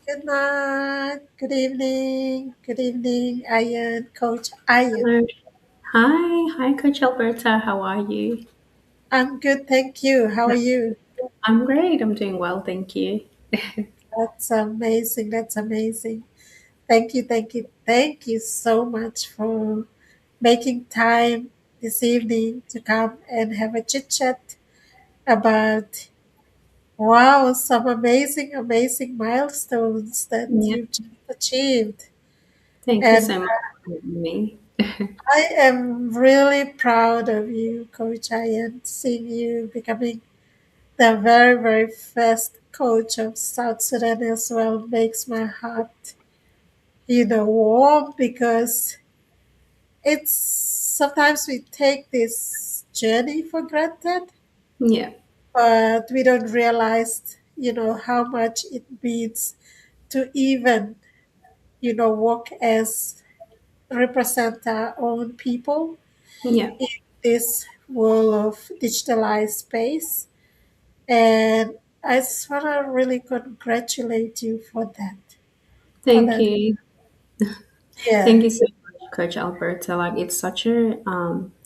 Good night. Good evening. Good evening, Ayen, Coach Ayen. Hello. Hi, Coach Alberta. How are you? I'm good, thank you. How are you? I'm great. I'm doing well, thank you. That's amazing. That's amazing. Thank you so much for making time this evening to come and have a chit chat about wow, some amazing milestones that Yeah, you've just achieved. thank you And so much for having me. I am really proud of you, Coach Ayan, seeing you becoming the very first coach of South Sudan as well makes my heart, warm because it's sometimes we take this journey for granted, Yeah, but we don't realize, how much it means to even, work as represent our own people yeah. in this world of digitalized space. And I just want to really congratulate you for that. For Thank that, you. yeah. Thank you so much, Coach Alberta. Like, it's such a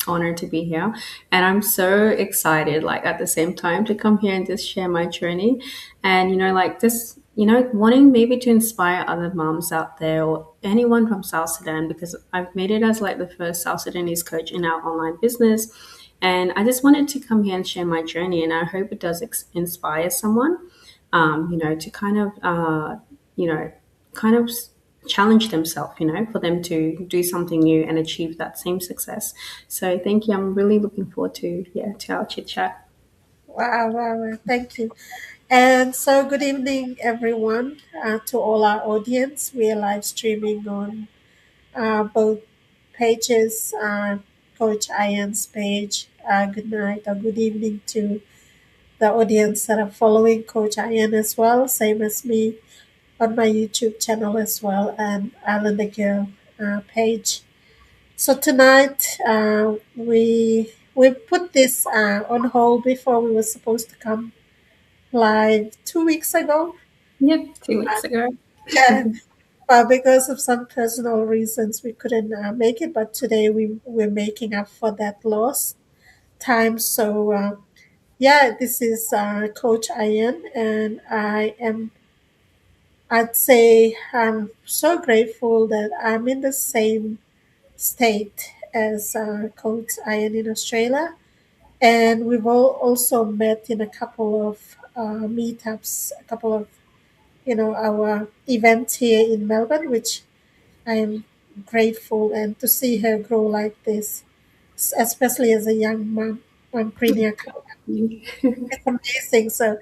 honor to be here, and I'm so excited. Like at the same time to come here and just share my journey, and like this, wanting maybe to inspire other moms out there or anyone from South Sudan because I've made it as like the first South Sudanese coach in our online business, and I just wanted to come here and share my journey, and I hope it does inspire someone, to kind of, you know, kind of challenge themselves, for them to do something new and achieve that same success. So thank you. I'm really looking forward to to our chit chat. Wow. Thank you. And so, good evening, everyone, to all our audience. We are live streaming on both pages, Coach Ian's page. Good night or good evening to the audience that are following Coach Ian as well, same as me on my YouTube channel as well, and Alan the Girl page. So tonight we put this on hold before we were supposed to come live 2 weeks ago. Yep, 2 weeks ago. Yeah, but because of some personal reasons, we couldn't make it. But today we're making up for that lost time. So yeah, this is Coach Ian, and I'd say I'm so grateful that I'm in the same state as Coach Ian in Australia. And we've all also met in a couple of meetups, a couple of, our events here in Melbourne, which I am grateful and to see her grow like this, especially as a young mom. I'm pretty it's amazing. So,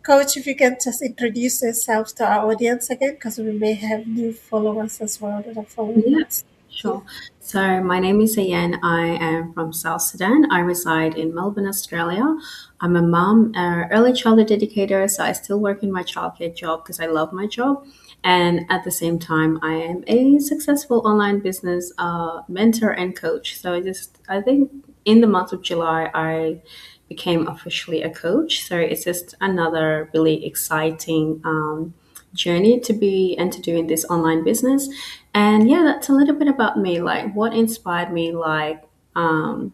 Coach, if you can just introduce yourself to our audience again, because we may have new followers as well that are following Yeah, us. Thank you. sure. So my name is Ayen. I am from South Sudan. I reside in Melbourne, Australia. I'm a mom, early childhood educator, so I still work in my childcare job because I love my job. And at the same time, I am a successful online business mentor and coach. So I think in the month of July, I became officially a coach. So it's just another really exciting journey to be and to do in this online business. And yeah, that's a little bit about me, like what inspired me, like 4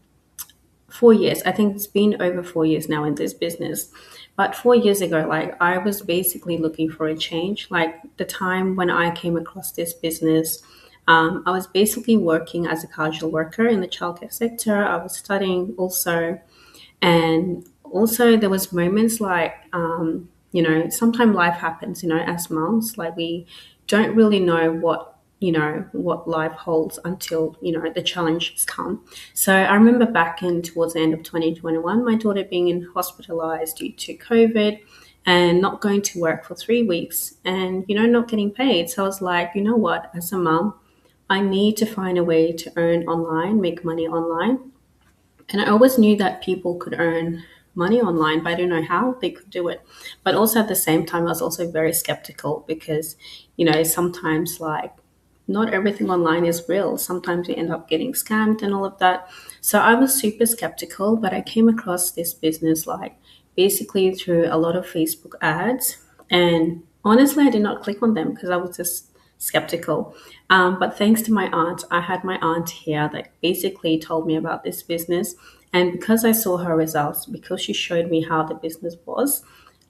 years. I think it's been over 4 years now in this business. But 4 years ago, like I was basically looking for a change. Like the time when I came across this business, I was basically working as a casual worker in the childcare sector. I was studying also, and also there was moments like sometimes life happens, as moms, like we don't really know what life holds until the challenges come. So I remember back in towards the end of 2021, my daughter being in hospitalized due to COVID and not going to work for 3 weeks and not getting paid. So I was like, you know what, as a mom, I need to find a way to earn online, make money online. And I always knew that people could earn money online, but I don't know how they could do it. But also at the same time, I was also very skeptical because, sometimes like not everything online is real. Sometimes you end up getting scammed and all of that. So I was super skeptical, but I came across this business like basically through a lot of Facebook ads. And Honestly, I did not click on them because I was just skeptical. But thanks to my aunt, I had my aunt here that basically told me about this business. And because I saw her results, because she showed me how the business was,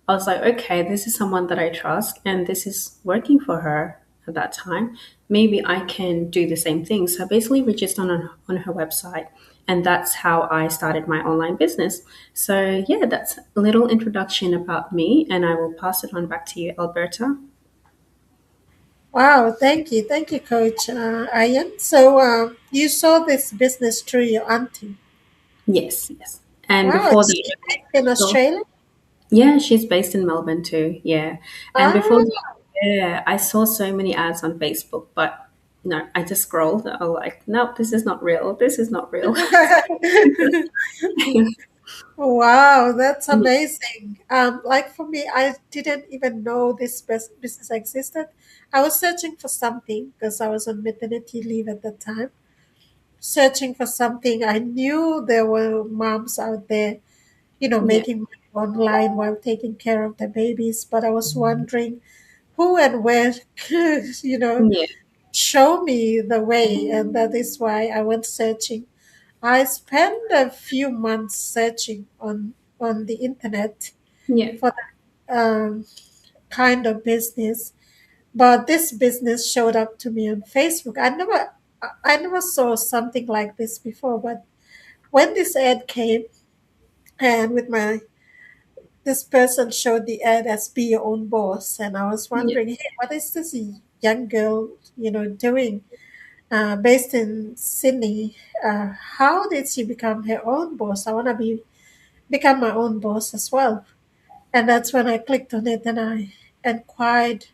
I was like, okay, this is someone that I trust and this is working for her at that time. Maybe I can do the same thing. So I basically registered on her website, and that's how I started my online business. So yeah, that's a little introduction about me, and I will pass it on back to you, Alberta. Wow, thank you, Coach Ayen. So you saw this business through your auntie. Yes, yes. And Wow, before is that, she based in so Australia? yeah, she's based in Melbourne too. Yeah. And before Ah, that, yeah, I saw so many ads on Facebook, but no, I just scrolled. I was like, nope, this is not real. This is not real. wow, that's amazing. Like for me, I didn't even know this business existed. I was searching for something because I was on maternity leave at the time. Searching for something, I knew there were moms out there, Yeah, making money online while taking care of the babies. But I was wondering who and where, you know, yeah, show me the way. And that is why I went searching. I spent a few months searching on the internet yeah, for that kind of business. But this business showed up to me on Facebook. I never saw something like this before. But when this ad came, and with my this person showed the ad as be your own boss, and I was yeah, wondering, hey, what is this young girl, doing? Based in Sydney, how did she become her own boss? I want to become my own boss as well. And that's when I clicked on it and I inquired.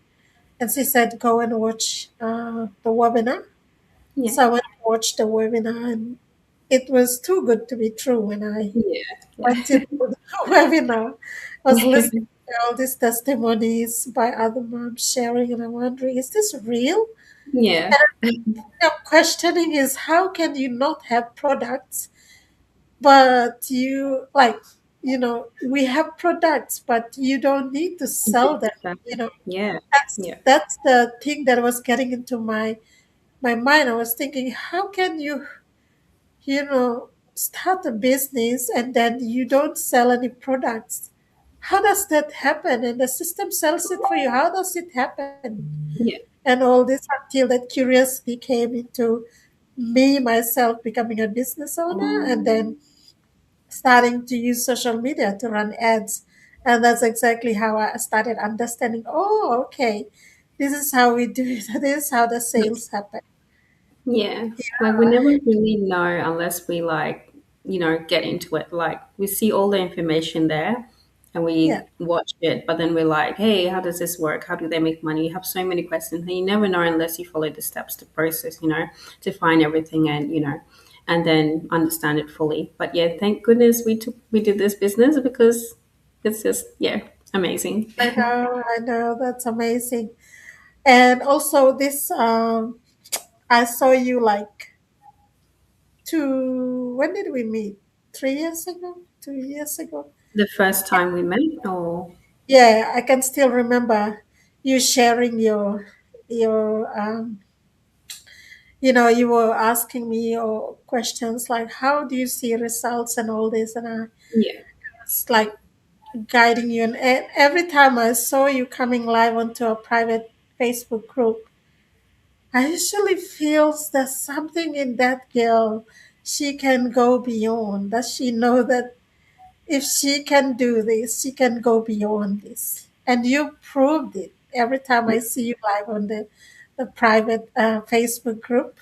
And she said, go and watch the webinar. yeah, So I went to watch the webinar, and it was too good to be true. When I yeah, went into the webinar, I was yeah, listening to all these testimonies by other moms sharing, and I'm wondering, is this real? yeah, I'm questioning is how can you not have products, but we have products, but you don't need to sell them. You know, yeah, that's yeah, that's the thing that was getting into my mind. I was thinking, how can start a business and then you don't sell any products? How does that happen? And the system sells it for you. How does it happen? yeah, And all this until that curiosity came into me myself becoming a business owner, and then starting to use social media to run ads. And that's exactly how I started understanding, oh, okay, this is how we do it. This is how the sales happen. yeah. Like we never really know unless we like, get into it. Like we see all the information there and Yeah, we watch it, but then we're like, hey, how does this work? How do they make money? You have so many questions and you never know unless you follow the steps to process, to find everything and then understand it fully. But yeah, thank goodness we did this business because it's just, yeah, amazing. I know, that's amazing. And also this, I saw you like when did we meet? 3 years ago? 2 years ago? The first time we met, or Yeah, I can still remember you sharing your you were asking me or questions like how do you see results and all this, and I yeah, was like guiding you, and every time I saw you coming live onto a private Facebook group, I usually feels there's something in that girl. She can go beyond. Does she know that if she can do this, she can go beyond this? And you proved it every time I see you live on the private Facebook group.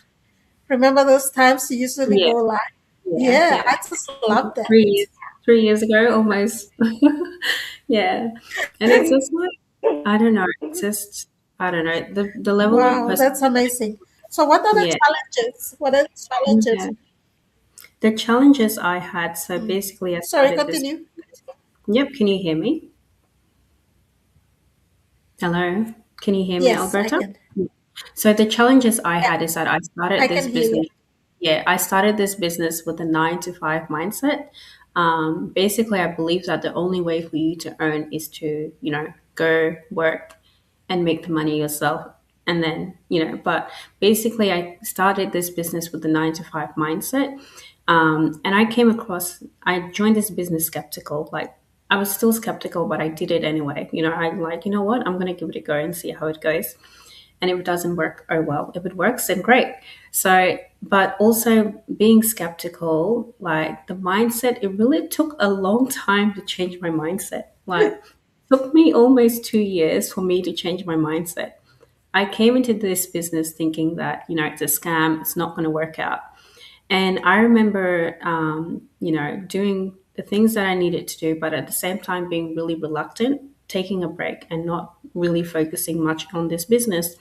Remember those times you usually yeah, go live? yeah, Yeah, yeah. I just love that. 3 years, 3 years ago, almost. Yeah, and it's just like I don't know. It's just I don't know the level of Wow, person. that's amazing. So, what are the Yeah, challenges? What are the challenges? yeah. The challenges I had. So Mm. basically, I Sorry, started this. continue. Yep. Can you hear me? Hello. Can you hear me, Yes, I Alberta? can. So the challenges I Yeah, had is that I I started this can hear you. business. Yeah, I started this business with a 9 to 5 mindset. Basically, I believe that the only way for you to earn is to, go work. and make the money yourself. And then, but basically, I started this business with the 9 to 5 mindset. And I joined this business skeptical. Like, I was still skeptical, but I did it anyway. I'm like, you know what? I'm going to give it a go and see how it goes. And if it doesn't work, oh well. If it works, then great. So, but also being skeptical, like the mindset, it really took a long time to change my mindset. Like, took me almost 2 years for me to change my mindset. I came into this business thinking that, it's a scam, it's not going to work out. And I remember, doing the things that I needed to do, but at the same time being really reluctant, taking a break and not really focusing much on this business.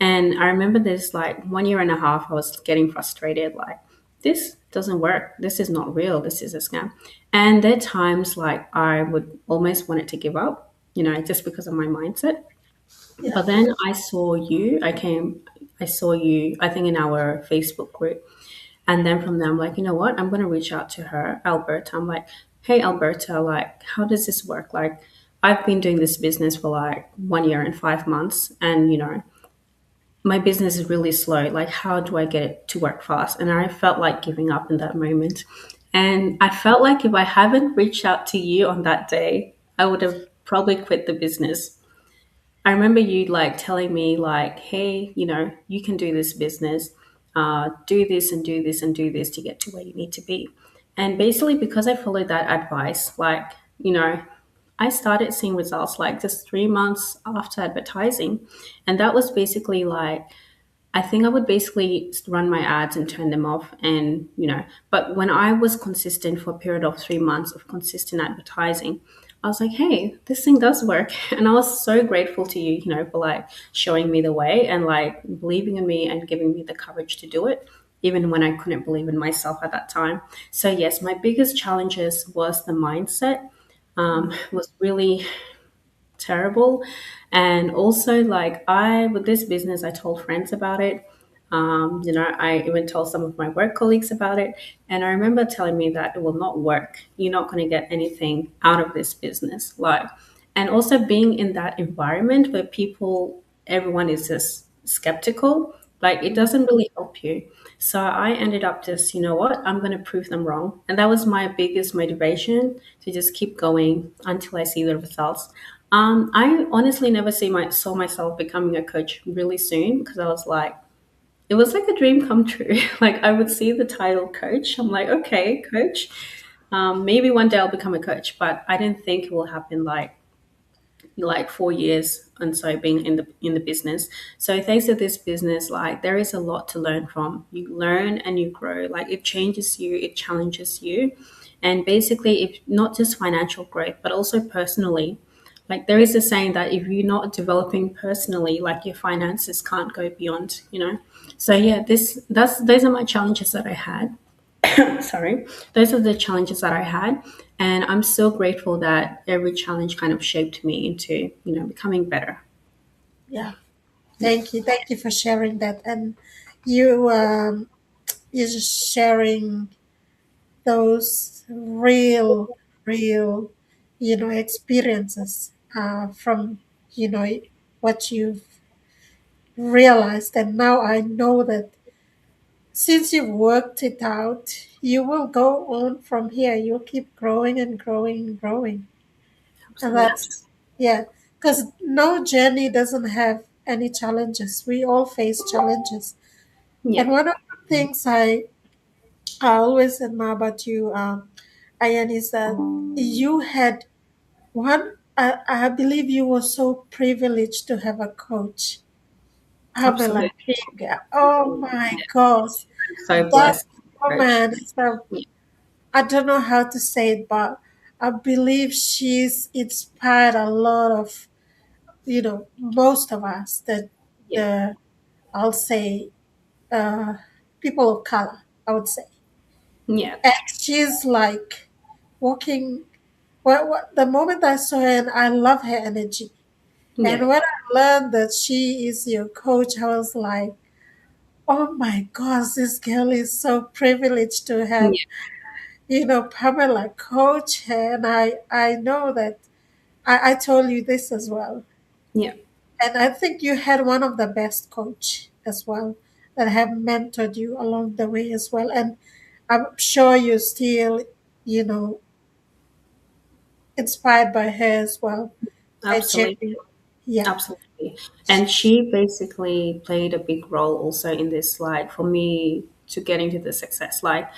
And I remember this like 1 year and a half, I was getting frustrated, like, this doesn't work. This is not real. This is a scam. And there are times like I would almost want it to give up, just because of my mindset. Yeah. But then I saw you, I think in our Facebook group. And then from there, I'm like, you know what? I'm going to reach out to her, Alberta. I'm like, hey, Alberta, like, how does this work? Like, I've been doing this business for like 1 year and 5 months. And, my business is really slow. Like, how do I get it to work fast? And I felt like giving up in that moment. And I felt like if I haven't reached out to you on that day, I would have probably quit the business. I remember you like telling me like, hey, you can do this business, do this and do this and do this to get to where you need to be. And basically, because I followed that advice, like, I started seeing results like just 3 months after advertising. And that was basically like, I think I would basically run my ads and turn them off. And, but when I was consistent for a period of 3 months of consistent advertising, I was like, hey, this thing does work. And I was so grateful to you, for like showing me the way and like believing in me and giving me the courage to do it, even when I couldn't believe in myself at that time. So, yes, my biggest challenges was the mindset. Was really terrible. And also, like, with this business, I told friends about it. I even told some of my work colleagues about it. And I remember telling me that it will not work. You're not going to get anything out of this business. Like, and also being in that environment where everyone is just skeptical, like, it doesn't really help you. So I ended up just, you know what, I'm going to prove them wrong. And that was my biggest motivation to just keep going until I see the results. I honestly never saw myself becoming a coach really soon because I was like, it was like a dream come true. Like, I would see the title coach. I'm like, okay, coach. Maybe one day I'll become a coach, but I didn't think it will happen like 4 years and so being in the business. So thanks to this business, like, there is a lot to learn from. You learn and you grow. Like, it changes you, it challenges you. And basically, if not just financial growth but also personally, like, there is a saying that if you're not developing personally, like, your finances can't go beyond. So yeah, this that's those are my challenges that I had. Sorry, those are the challenges that I had. And I'm so grateful that every challenge kind of shaped me into, becoming better. Yeah. Yeah. Thank you for sharing that. And you, you're just sharing those real, experiences from, you know, what you've realized. And now I know that since you've worked it out, you will go on from here. You'll keep growing and growing and growing. And Absolutely. that's, yeah, because no journey doesn't have any challenges. We all face challenges. Yeah. And one of the things I always admire about you, Ayan, is that you had I believe you were so privileged to have a coach, Pamela Absolutely. King. Oh my gosh. I'm so That blessed, coach. woman is Yeah. I don't know how to say it, but I believe she's inspired a lot of, most of us, Yeah. the I'll say, uh, people of color, I would say. Yeah. And she's like walking. The moment I saw her, and I love her energy. Yeah. And when I learned that she is your coach, I was like, oh my gosh, this girl is so privileged to have, Yeah. Pamela coach her. And I know that I told you this as well. Yeah. And I think you had one of the best coach as well that have mentored you along the way as well. And I'm sure you're still, you know, inspired by her as well. Her Absolutely. journey. Yeah. Absolutely. And she basically played a big role also in this, like, for me to getting to the success. Like,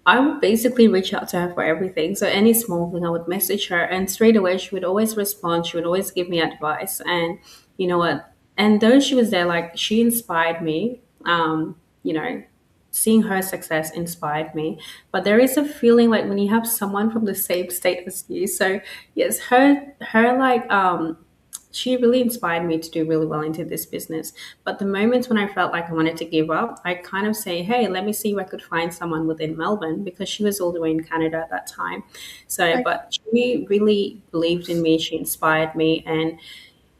I would basically reach out to her for everything. So any small thing, I would message her, and straight away she would always respond. She would always give me advice, and you know what? And though she was there, like she inspired me. You know, seeing her success inspired me. But there is a feeling like when you have someone from the same state as you. So yes, her like she really inspired me to do really well into this business. But the moments when I felt like I wanted to give up, I kind of say, hey, let me see if I could find someone within Melbourne, because she was all the way in Canada at that time. So, Like, but she really believed in me. She inspired me, and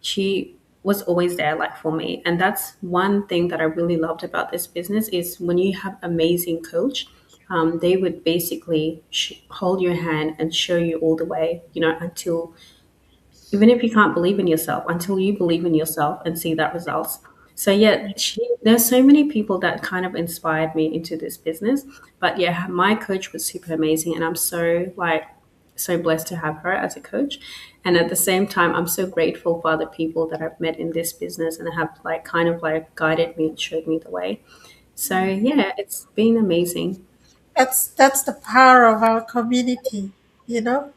she was always there like for me. And that's one thing that I really loved about this business is when you have amazing coach, they would basically hold your hand and show you all the way, you know, until even if you can't believe in yourself, until you believe in yourself and see that results. So yeah, there's so many people that kind of inspired me into this business. But yeah, my coach was super amazing, and I'm so like so blessed to have her as a coach. And at the same time, I'm so grateful for other people that I've met in this business and have like kind of like guided me and showed me the way. So yeah, it's been amazing. that's the power of our community, you know?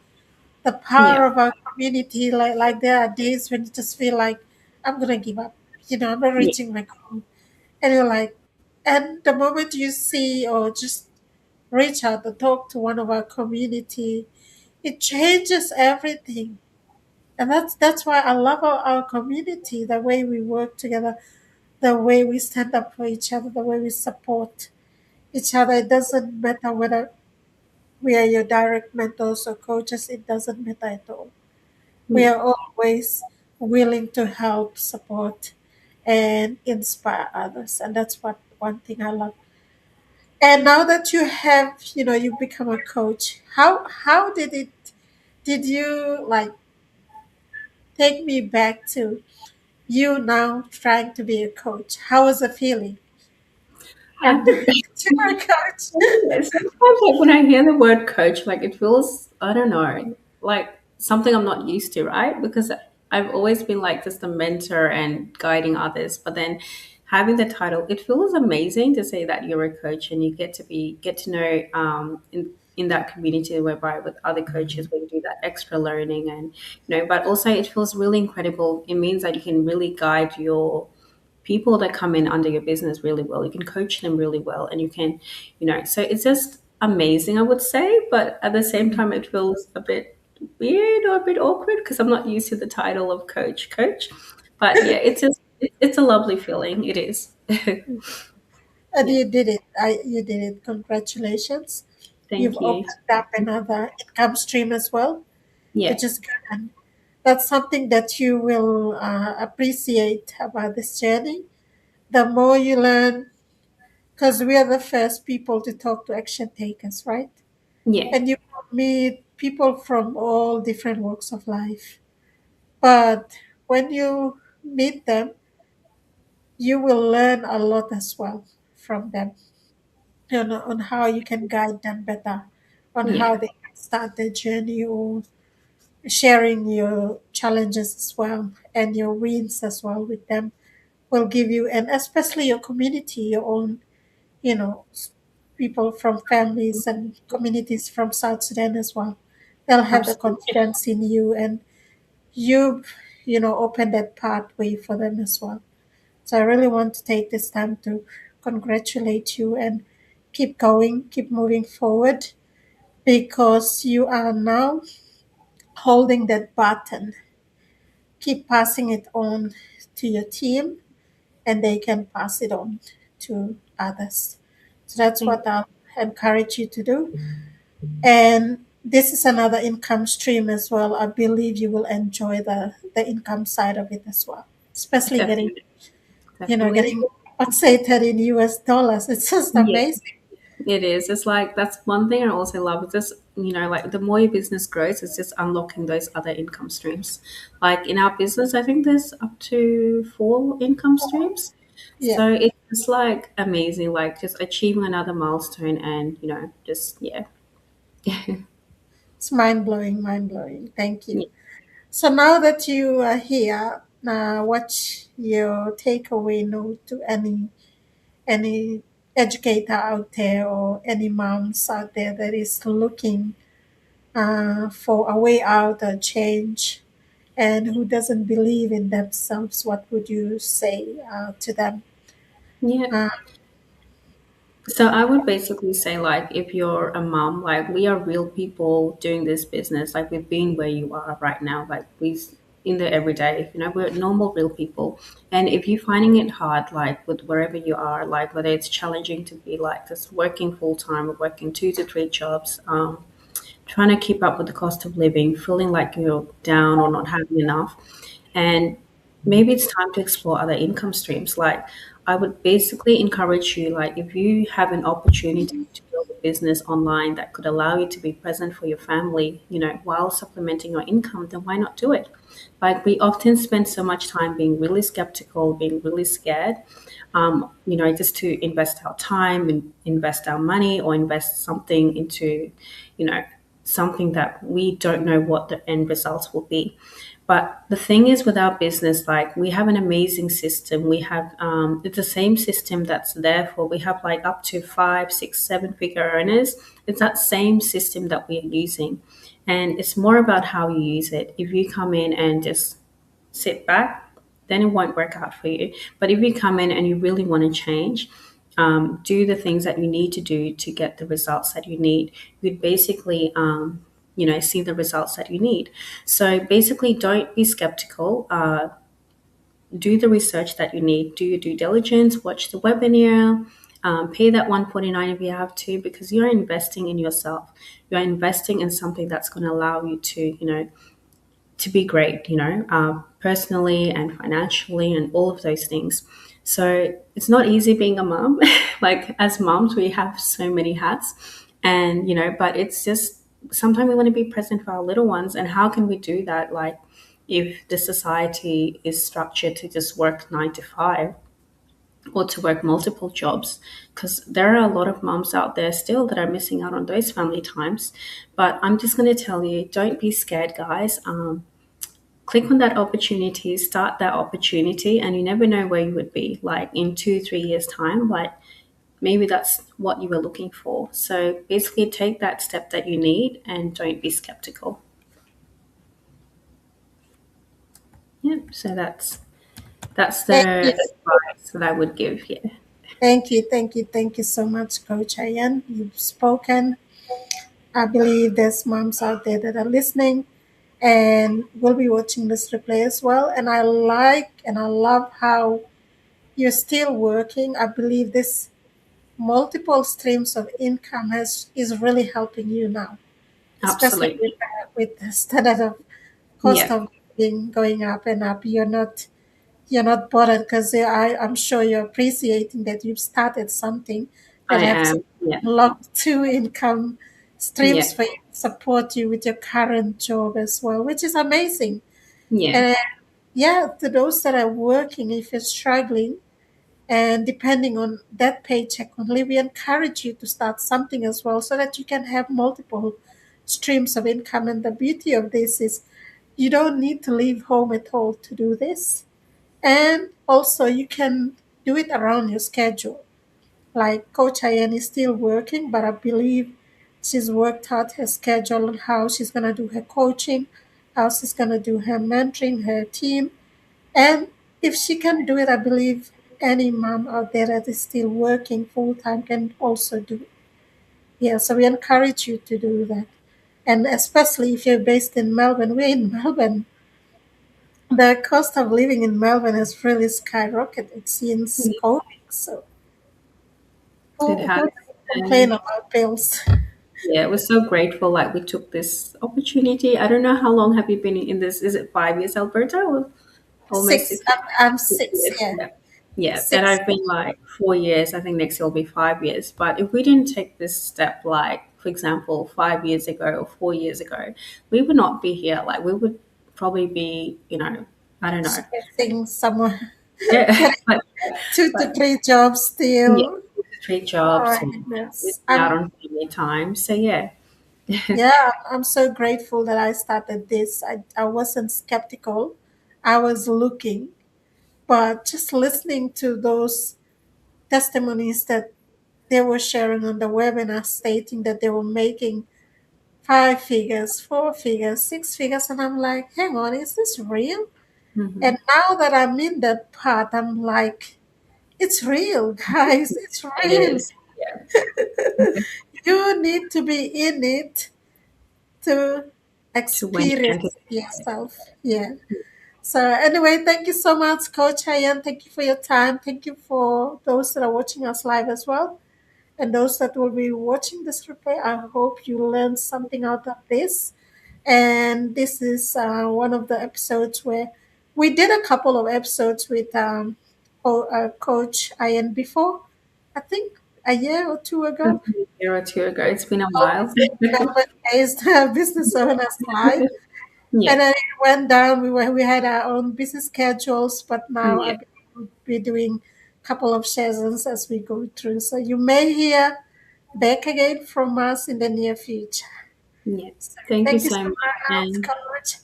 The Yeah, power of our community. Like there are days when you just feel like I'm gonna give up. I'm not yeah, reaching my goal. And you're like, and the moment you see or just reach out and talk to one of our community, it changes everything. And that's why I love our community, the way we work together, the way we stand up for each other, the way we support each other. It doesn't matter whether we are your direct mentors or coaches, it doesn't matter at all. We yeah. are always willing to help, support, and inspire others. And that's what one thing I love. And now that you have, you've become a coach, how did you like take me back to you now trying to be a coach? How was the feeling? At And the you're a coach. Yeah, sometimes like when I hear the word coach, like it feels, I don't know, like something I'm not used to, right? Because I've always been like just a mentor and guiding others. But then having the title, it feels amazing to say that you're a coach and you get to know in that community whereby with other coaches where you do that extra learning and but also it feels really incredible. It means that you can really guide your people that come in under your business really well. You can coach them really well, and you can, so it's just amazing, I would say. But at the same time, it feels a bit weird or a bit awkward because I'm not used to the title of coach. But yeah, it's a lovely feeling. It is. And Yeah. you did it. You did it. Congratulations. You've Thank you. opened up another income stream as well, Yeah. which is good. And that's something that you will appreciate about this journey. The more you learn, because we are the first people to talk to action takers, right? Yeah. And you will meet people from all different walks of life. But when you meet them, you will learn a lot as well from them, on how you can guide them better, on how Yeah. they can start their journey, or sharing your challenges as well and your wins as well with them will give you, and especially your community, your own, you know, s- people from families and communities from South Sudan as well. They'll have the Absolutely. confidence in you, and you, open that pathway for them as well. So I really want to take this time to congratulate you and keep going, keep moving forward, because you are now holding that button. Keep passing it on to your team, and they can pass it on to others. So that's Thank what I'll encourage you to do. And this is another income stream as well. I believe you will enjoy the income side of it as well, especially getting Definitely. Definitely. getting compensated in US dollars. It's just Yeah. amazing. It is. It's like that's one thing I also love. It's just like the more your business grows, it's just unlocking those other income streams. Like in our business, I think there's up to 4 income streams. Yeah, So it's just like amazing, like just achieving another milestone and, just, yeah. it's mind blowing, mind blowing. Thank Yeah. you. So now that you are here, what's your takeaway note to any educator out there or any moms out there that is looking for a way out or change and who doesn't believe in themselves? What would you say to them? Yeah. Uh, So I would basically say, like, if you're a mom, like, we are real people doing this business. Like, we've been where you are right now. Like, in there every day. We're normal, real people. And if you're finding it hard, like, with wherever you are, like, whether it's challenging to be like just working full time or working 2 to 3 jobs, trying to keep up with the cost of living, feeling like you're down or not having enough. And maybe it's time to explore other income streams. Like, I would basically encourage you, like, if you have an opportunity to build a business online that could allow you to be present for your family, while supplementing your income, then why not do it? Like, we often spend so much time being really skeptical, being really scared, just to invest our time and invest our money or invest something into, you know, something that we don't know what the end results will be. But the thing is, with our business, like, we have an amazing system. We have it's the same system that's there for, we have like up to 5, 6, 7 figure earners. It's that same system that we are using, and it's more about how you use it. If you come in and just sit back, then it won't work out for you. But if you come in and you really want to change, do the things that you need to do to get the results that you need, you'd basically, see the results that you need. So basically, don't be skeptical. Do the research that you need. Do your due diligence. Watch the webinar. Pay that 149 if you have to, because you're investing in yourself. You're investing in something that's going to allow you to be great, personally and financially and all of those things. So it's not easy being a mom. Like, as moms, we have so many hats, and, but it's just sometimes we want to be present for our little ones. And how can we do that? Like, if the society is structured to just work 9 to 5 or to work multiple jobs, because there are a lot of moms out there still that are missing out on those family times. But I'm just going to tell you, don't be scared, guys. Click on that opportunity, start that opportunity, and you never know where you would be, like in 2 3 years time. Like, maybe that's what you were looking for. So basically, take that step that you need and don't be skeptical. Yeah, so that's thank the you, advice that I would give. Yeah. thank you so much, Coach Ayen. You've spoken. I believe there's moms out there that are listening and will be watching this replay as well. And I like and I love how you're still working. I believe this multiple streams of income is really helping you now, especially Absolutely. with the standard of cost Yeah, of living going up and up. You're not bothered because I'm sure you're appreciating that you've started something that I has am. Yeah, unlocked two income yeah, streams for you to support you with your current job as well, which is amazing. yeah, And yeah, to those that are working, if you're struggling and depending on that paycheck only, we encourage you to start something as well so that you can have multiple streams of income. And the beauty of this is you don't need to leave home at all to do this. And also, you can do it around your schedule. Like Coach Ayen is still working, but I believe she's worked out her schedule on how she's going to do her coaching, how she's going to do her mentoring, her team. And if she can do it, I believe any mom out there that is still working full time can also do it. Yeah, so we encourage you to do that. And especially if you're based in Melbourne, we're in Melbourne. The cost of living in Melbourne has really skyrocketed since yeah. COVID. So It who has. doesn't complain And about bills? yeah, we're so grateful, like, we took this opportunity. I don't know how long have you been in this? Is it 5 years, Alberta, or almost Six. 6 I'm years? six. Yeah. Yeah. Yeah, that Six. I've been like 4 years. I think next year will be 5 years. But if we didn't take this step, like for example, 5 years ago or 4 years ago, we would not be here. Like we would probably be, I don't know. Stressing someone, Yeah, getting two to three jobs yeah, still. three Oh jobs my and goodness. missing out on family time. So yeah. Yeah, I'm so grateful that I started this. I wasn't skeptical. I was looking, but just listening to those testimonies that they were sharing on the webinar stating that they were making five figures, four figures, six figures, and I'm like, hang on, is this real? Hmm. And now that I'm in that part, I'm like, it's real, guys. It's It real. is. Yeah. You need to be in it to To win and to experience yourself. Yeah. So anyway, thank you so much, Coach Ayen. Thank you for your time. Thank you for those that are watching us live as well. And those that will be watching this replay, I hope you learned something out of this. And this is one of the episodes where we did a couple of episodes with Coach Ayen before, I think a year or two ago. a year or two ago. It's been a while. Always Melbourne based business owners live. Yeah. And then it went down. We had our own busy schedules, but now Yeah. I'll be doing a couple of sessions as we go through. So you may hear back again from us in the near future. Yeah. So Thank you thank you so so much. much, And Coach.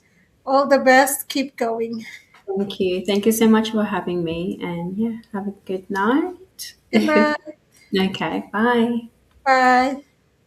All the best. Keep going. thank you. Thank you so much for having me. And yeah, have a good night. Good night. Okay. Bye. Bye.